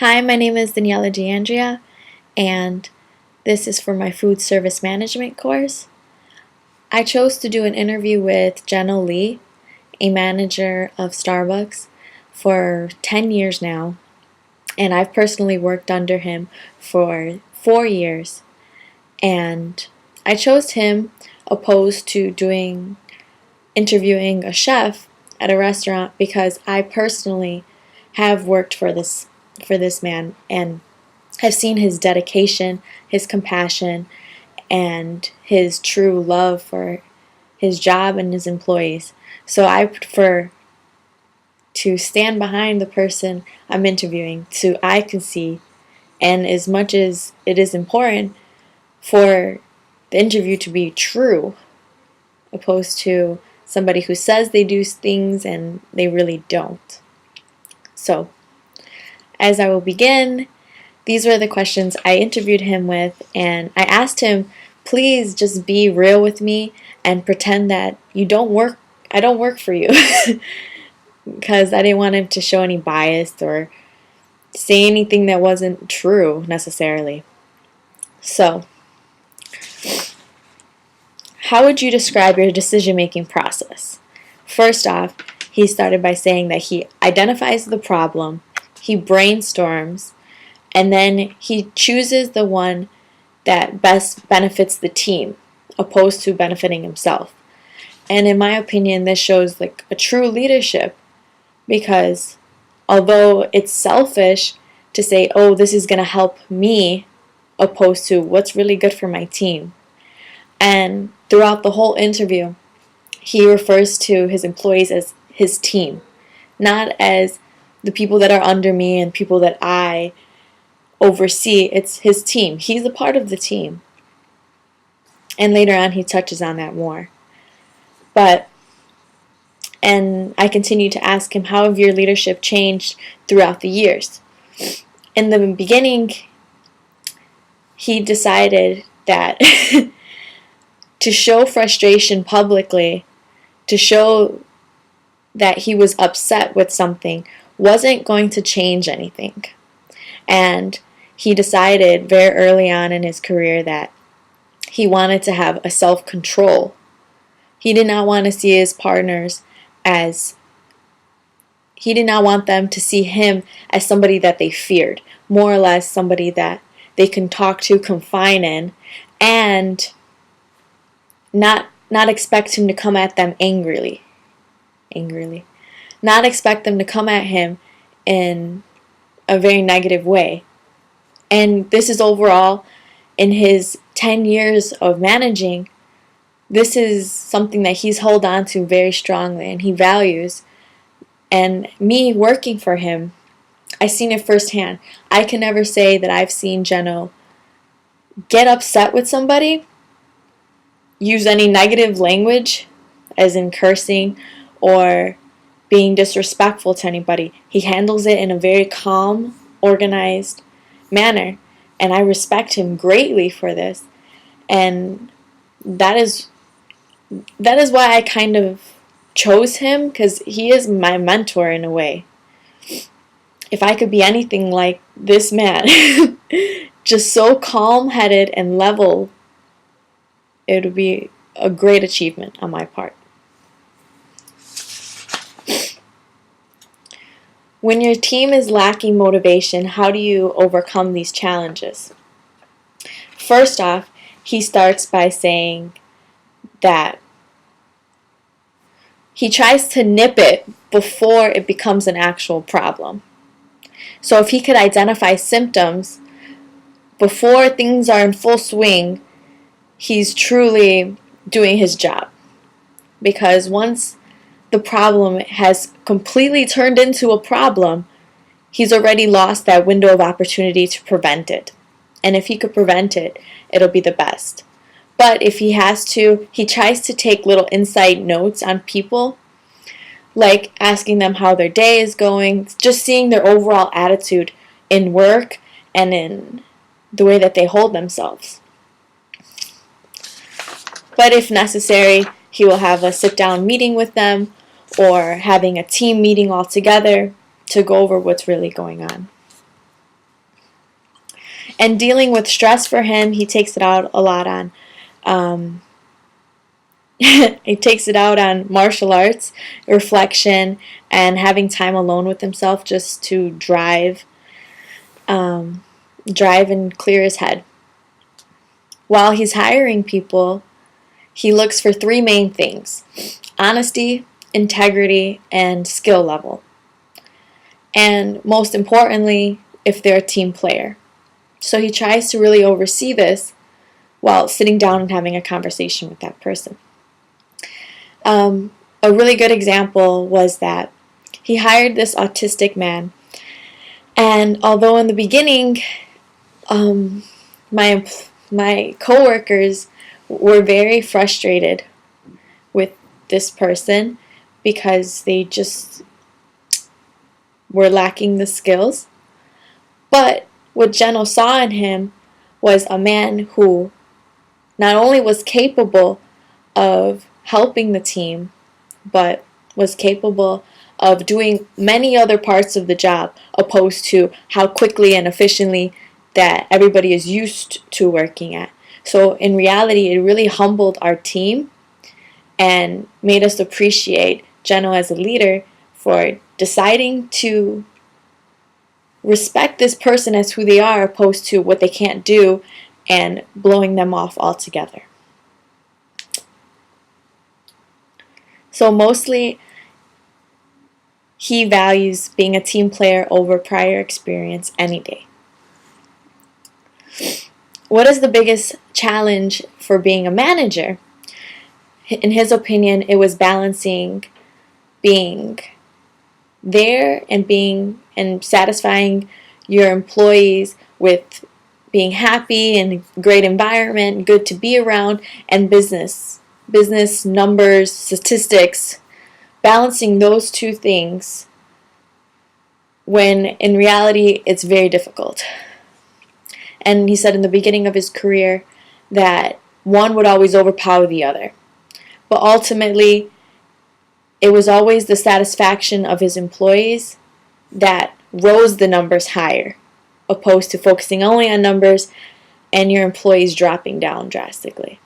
Hi, my name is Daniela DeAndrea, and this is for my food service management course. I chose to do an interview with Jeno, a manager of Starbucks, for 10 years now, and I've personally worked under him for 4 years. And I chose him opposed to interviewing a chef at a restaurant because I personally have worked for this man and have seen his dedication, his compassion, and his true love for his job and his employees. So I prefer to stand behind the person I'm interviewing so I can see, and as much as it is important for the interview to be true, opposed to somebody who says they do things and they really don't. So, as I will begin, these were the questions I interviewed him with, and I asked him, please just be real with me and pretend that I don't work for you, because I didn't want him to show any bias or say anything that wasn't true necessarily. So, how would you describe your decision-making process? First off, he started by saying that he identifies the problem, he brainstorms, and then he chooses the one that best benefits the team, opposed to benefiting himself. And in my opinion, this shows like a true leadership, because although it's selfish to say, oh, this is going to help me, opposed to what's really good for my team. And throughout the whole interview, he refers to his employees as his team, not as the people that are under me and people that I oversee. It's his team. He's a part of the team. And later on, he touches on that more. And I continue to ask him, how have your leadership changed throughout the years? In the beginning, he decided that to show frustration publicly, to show that he was upset with something, wasn't going to change anything. And he decided very early on in his career that he wanted to have a self-control. He did not want to see his partners he did not want them to see him as somebody that they feared, more or less somebody that they can talk to, confide in, and not expect him to come at them angrily. Not expect them to come at him in a very negative way. And this is overall, in his 10 years of managing, this is something that he's held on to very strongly and he values. And me working for him, I've seen it firsthand. I can never say that I've seen Jeno get upset with somebody, use any negative language, as in cursing or being disrespectful to anybody. He handles it in a very calm, organized manner, and I respect him greatly for this. And that is why I kind of chose him, because he is my mentor in a way. If I could be anything like this man, just so calm-headed and level, it would be a great achievement on my part. When your team is lacking motivation, how do you overcome these challenges? First off, he starts by saying that he tries to nip it before it becomes an actual problem. So if he could identify symptoms before things are in full swing, he's truly doing his job. Because once the problem has completely turned into a problem, he's already lost that window of opportunity to prevent it. And if he could prevent it, it'll be the best. But if he has to, he tries to take little insight notes on people, like asking them how their day is going, just seeing their overall attitude in work and in the way that they hold themselves. But if necessary, he will have a sit-down meeting with them or having a team meeting all together to go over what's really going on. And dealing with stress for him, he takes it out a lot on he takes it out on martial arts, reflection, and having time alone with himself just to drive and clear his head. While he's hiring people, he looks for three main things: honesty, integrity, and skill level. And most importantly, if they're a team player. So he tries to really oversee this while sitting down and having a conversation with that person. A really good example was that he hired this autistic man, and although in the beginning, my coworkers were very frustrated with this person because they just were lacking the skills. But what Jeno saw in him was a man who not only was capable of helping the team, but was capable of doing many other parts of the job, opposed to how quickly and efficiently that everybody is used to working at. So in reality, it really humbled our team and made us appreciate Jeno as a leader for deciding to respect this person as who they are, opposed to what they can't do and blowing them off altogether. So mostly, he values being a team player over prior experience any day. What is the biggest challenge for being a manager? In his opinion, it was balancing being there and satisfying your employees with being happy and great environment, good to be around, and business numbers, statistics, balancing those two things when in reality it's very difficult. And he said in the beginning of his career that one would always overpower the other. But ultimately, it was always the satisfaction of his employees that rose the numbers higher, opposed to focusing only on numbers and your employees dropping down drastically.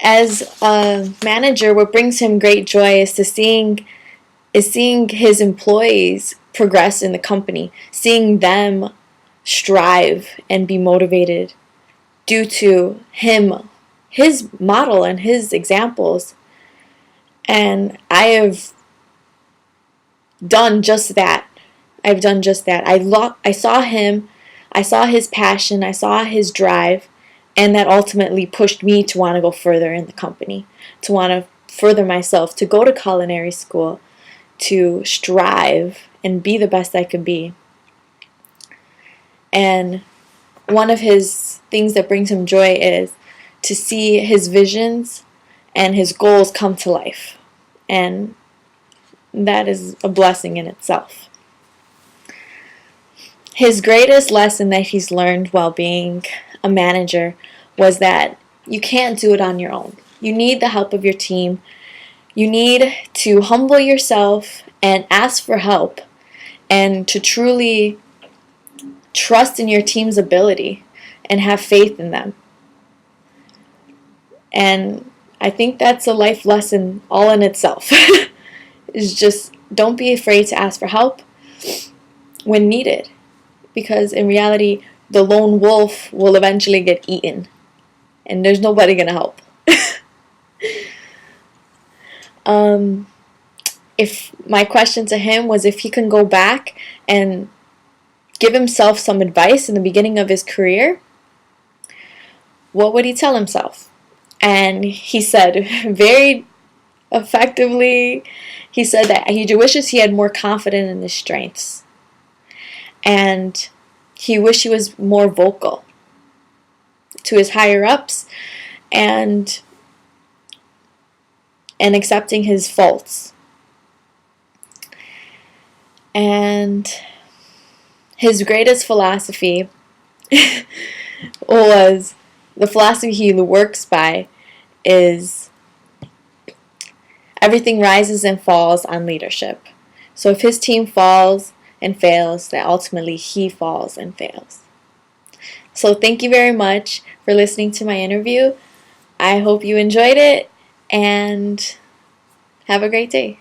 As a manager, what brings him great joy is seeing his employees progress in the company, seeing them strive and be motivated due to him, his model and his examples. And I have done just that. I saw him, I saw his passion, I saw his drive, and that ultimately pushed me to want to go further in the company, to want to further myself, to go to culinary school, to strive and be the best I could be. And one of his things that brings him joy is to see his visions and his goals come to life. And that is a blessing in itself. His greatest lesson that he's learned while being a manager was that you can't do it on your own. You need the help of your team. You need to humble yourself and ask for help, and to truly trust in your team's ability and have faith in them. And I think that's a life lesson all in itself. Is just don't be afraid to ask for help when needed, because in reality, the lone wolf will eventually get eaten, and there's nobody gonna help. If my question to him was if he can go back and give himself some advice in the beginning of his career, what would he tell himself? And he said very effectively, he said that he wishes he had more confidence in his strengths. And he wished he was more vocal to his higher ups and accepting his faults. And his greatest philosophy was the philosophy he works by is everything rises and falls on leadership. So if his team falls, and fails, that ultimately he falls and fails. So thank you very much for listening to my interview. I hope you enjoyed it, and have a great day.